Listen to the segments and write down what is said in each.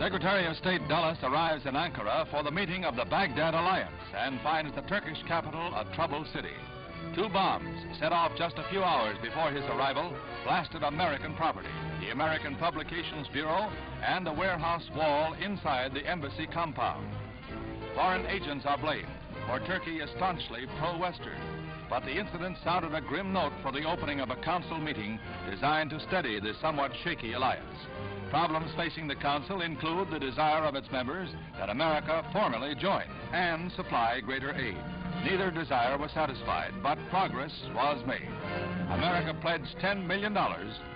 Secretary of State Dulles arrives in Ankara for the meeting of the Baghdad Alliance and finds the Turkish capital a troubled city. 2 bombs, set off just a few hours before his arrival, blasted American property, the American Publications Bureau, and the warehouse wall inside the embassy compound. Foreign agents are blamed, for Turkey is staunchly pro-Western. But the incident sounded a grim note for the opening of a council meeting designed to steady the somewhat shaky alliance. Problems facing the council include the desire of its members that America formally join and supply greater aid. Neither desire was satisfied, but progress was made. America pledged $10 million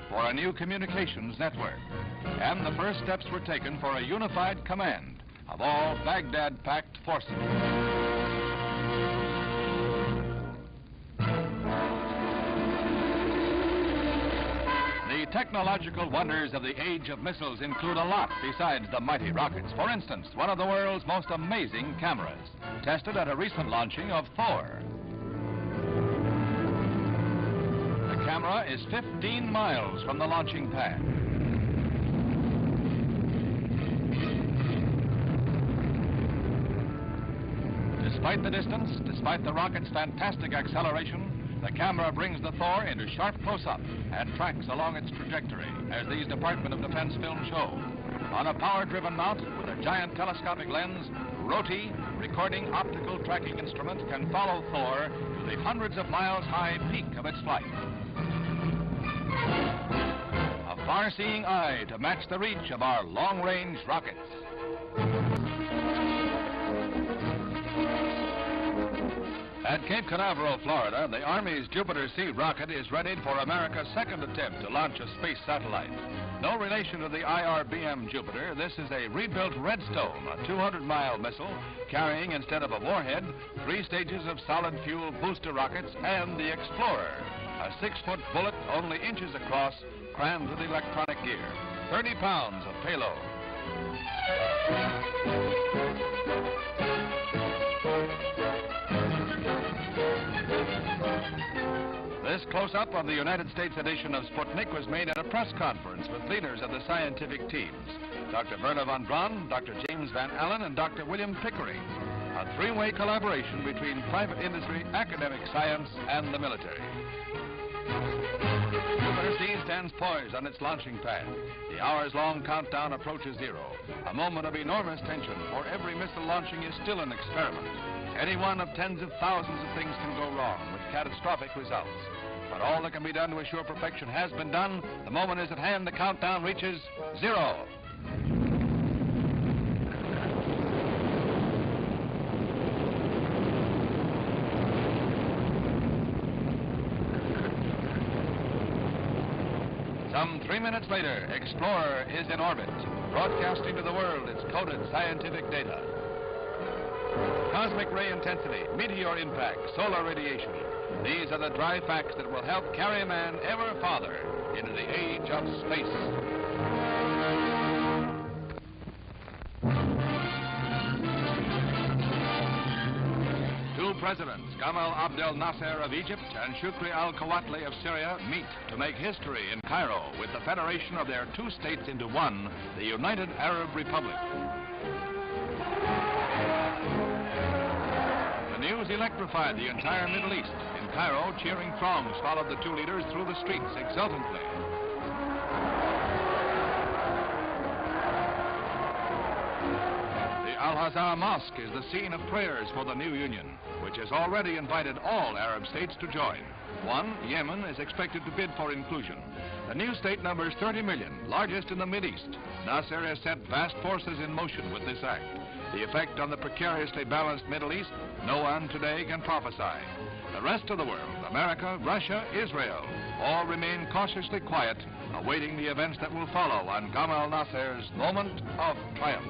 for a new communications network, and the first steps were taken for a unified command of all Baghdad-packed forces. The technological wonders of the age of missiles include a lot besides the mighty rockets. For instance, one of the world's most amazing cameras, tested at a recent launching of Thor. The camera is 15 miles from the launching pad. Despite the distance, despite the rocket's fantastic acceleration, the camera brings the Thor into sharp close-up and tracks along its trajectory, as these Department of Defense films show. On a power-driven mount with a giant telescopic lens, ROTI, recording optical tracking instrument, can follow Thor to the hundreds of miles high peak of its flight. A far-seeing eye to match the reach of our long-range rockets. At Cape Canaveral, Florida, the Army's Jupiter-C rocket is ready for America's second attempt to launch a space satellite. No relation to the IRBM Jupiter, this is a rebuilt Redstone, a 200-mile missile carrying, instead of a warhead, 3 stages of solid fuel booster rockets and the Explorer, a 6-foot bullet only inches across, crammed with electronic gear. 30 pounds of payload. This close-up of the United States edition of Sputnik was made at a press conference with leaders of the scientific teams, Dr. Werner von Braun, Dr. James Van Allen, and Dr. William Pickering, a 3-way collaboration between private industry, academic science, and the military. Jupiter-C stands poised on its launching pad. The hours-long countdown approaches 0, a moment of enormous tension, for every missile launching is still an experiment. Any one of tens of thousands of things can go wrong, with catastrophic results. But all that can be done to assure perfection has been done. The moment is at hand. The countdown reaches 0. Some 3 minutes later, Explorer is in orbit, broadcasting to the world its coded scientific data. Cosmic ray intensity, meteor impact, solar radiation. These are the dry facts that will help carry man ever farther into the age of space. Two presidents, Gamal Abdel Nasser of Egypt and Shukri al-Quwatli of Syria, meet to make history in Cairo with the federation of their 2 states into one, the United Arab Republic. The news electrified the entire Middle East. In Cairo, cheering throngs followed the 2 leaders through the streets exultantly. The Al-Azhar Mosque is the scene of prayers for the new union, which has already invited all Arab states to join. One, Yemen, is expected to bid for inclusion. The new state numbers 30 million, largest in the Mideast. Nasser has set vast forces in motion with this act. The effect on the precariously balanced Middle East, no one today can prophesy. The rest of the world, America, Russia, Israel, all remain cautiously quiet, awaiting the events that will follow on Gamal Nasser's moment of triumph.